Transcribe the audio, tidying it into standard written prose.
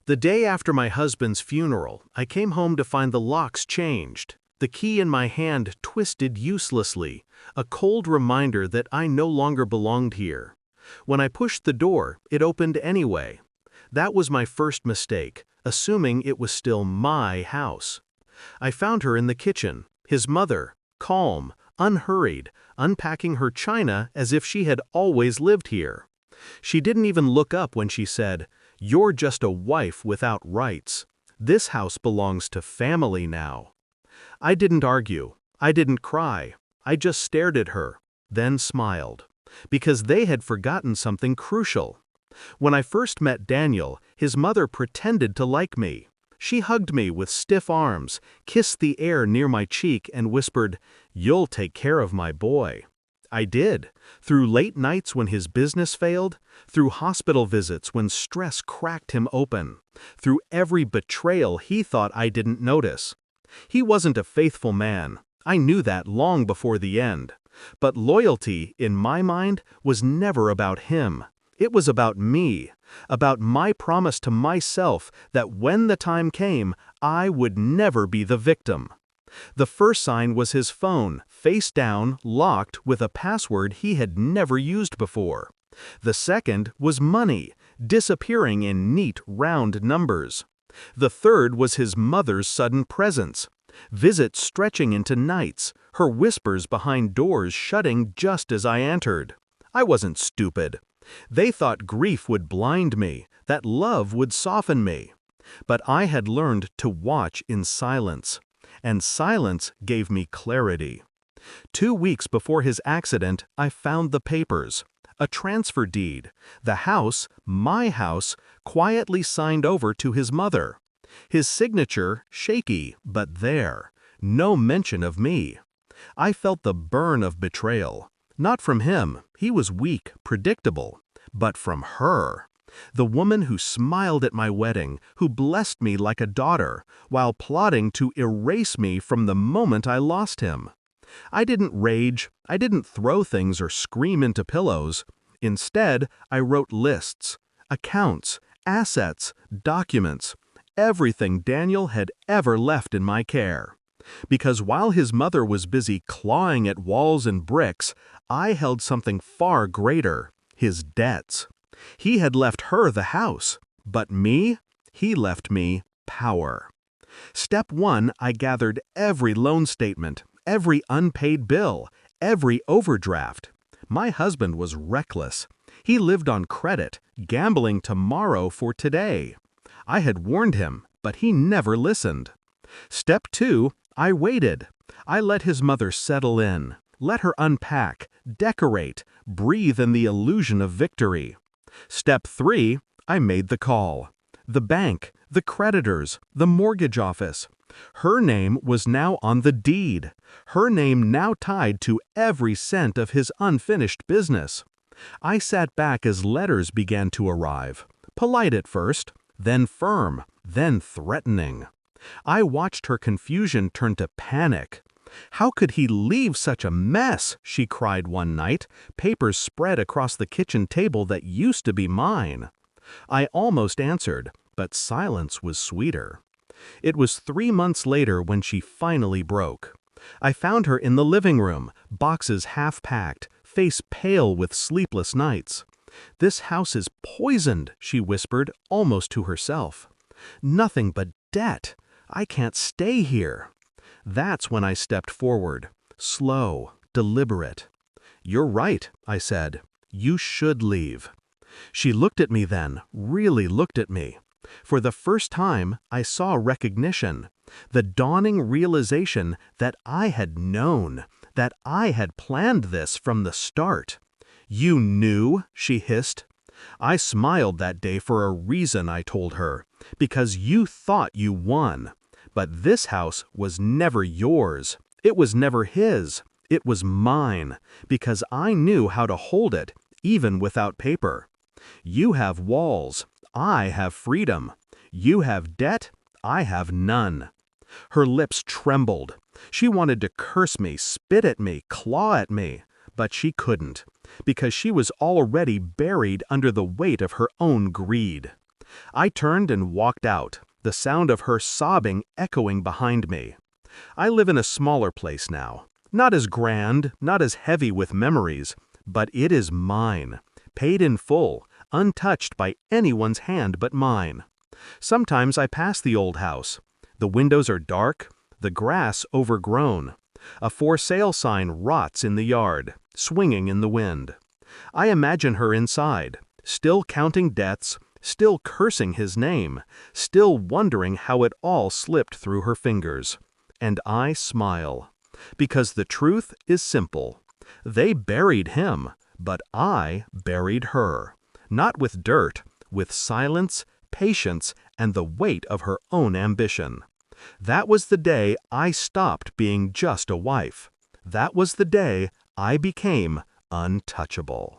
The day after my husband's funeral, I came home to find the locks changed, the key in my hand twisted uselessly, a cold reminder that I no longer belonged here. When I pushed the door, it opened anyway. That was my first mistake, assuming it was still my house. I found her in the kitchen, his mother, calm, unhurried, unpacking her china as if she had always lived here. She didn't even look up when she said, "You're just a wife without rights. This house belongs to family now." I didn't argue. I didn't cry. I just stared at her, then smiled. Because they had forgotten something crucial. When I first met Daniel, his mother pretended to like me. She hugged me with stiff arms, kissed the air near my cheek, and whispered, "You'll take care of my boy." I did, through late nights when his business failed, through hospital visits when stress cracked him open, through every betrayal he thought I didn't notice. He wasn't a faithful man. I knew that long before the end. But loyalty, in my mind, was never about him. It was about me, about my promise to myself that when the time came, I would never be the victim. The first sign was his phone, face down, locked, with a password he had never used before. The second was money, disappearing in neat, round numbers. The third was his mother's sudden presence. Visits stretching into nights, her whispers behind doors shutting just as I entered. I wasn't stupid. They thought grief would blind me, that love would soften me. But I had learned to watch in silence. And silence gave me clarity. 2 weeks before his accident, I found the papers. A transfer deed. The house, my house, quietly signed over to his mother. His signature, shaky, but there. No mention of me. I felt the burn of betrayal. Not from him, he was weak, predictable. But from her. The woman who smiled at my wedding, who blessed me like a daughter, while plotting to erase me from the moment I lost him. I didn't rage, I didn't throw things or scream into pillows. Instead, I wrote lists, accounts, assets, documents, everything Daniel had ever left in my care. Because while his mother was busy clawing at walls and bricks, I held something far greater, his debts. He had left her the house, but me, he left me power. Step 1, I gathered every loan statement, every unpaid bill, every overdraft. My husband was reckless. He lived on credit, gambling tomorrow for today. I had warned him, but he never listened. Step 2, I waited. I let his mother settle in, let her unpack, decorate, breathe in the illusion of victory. Step 3, I made the call. The bank, the creditors, the mortgage office. Her name was now on the deed. Her name now tied to every cent of his unfinished business. I sat back as letters began to arrive. Polite at first, then firm, then threatening. I watched her confusion turn to panic. "How could he leave such a mess?" she cried one night, papers spread across the kitchen table that used to be mine. I almost answered, but silence was sweeter. It was 3 months later when she finally broke. I found her in the living room, boxes half packed, face pale with sleepless nights. "This house is poisoned," she whispered, almost to herself. "Nothing but debt. I can't stay here." That's when I stepped forward, slow, deliberate. "You're right," I said. "You should leave." She looked at me then, really looked at me. For the first time, I saw recognition, the dawning realization that I had known, that I had planned this from the start. "You knew?" she hissed. "I smiled that day for a reason," I told her, "because you thought you won. But this house was never yours. It was never his. It was mine, because I knew how to hold it, even without paper. You have walls. I have freedom. You have debt. I have none." Her lips trembled. She wanted to curse me, spit at me, claw at me, but she couldn't, because she was already buried under the weight of her own greed. I turned and walked out, the sound of her sobbing echoing behind me. I live in a smaller place now. Not as grand, not as heavy with memories, but it is mine, paid in full, untouched by anyone's hand but mine. Sometimes I pass the old house. The windows are dark, the grass overgrown. A for sale sign rots in the yard, swinging in the wind. I imagine her inside, still counting debts, still cursing his name, still wondering how it all slipped through her fingers. And I smile. Because the truth is simple. They buried him, but I buried her. Not with dirt, with silence, patience, and the weight of her own ambition. That was the day I stopped being just a wife. That was the day I became untouchable.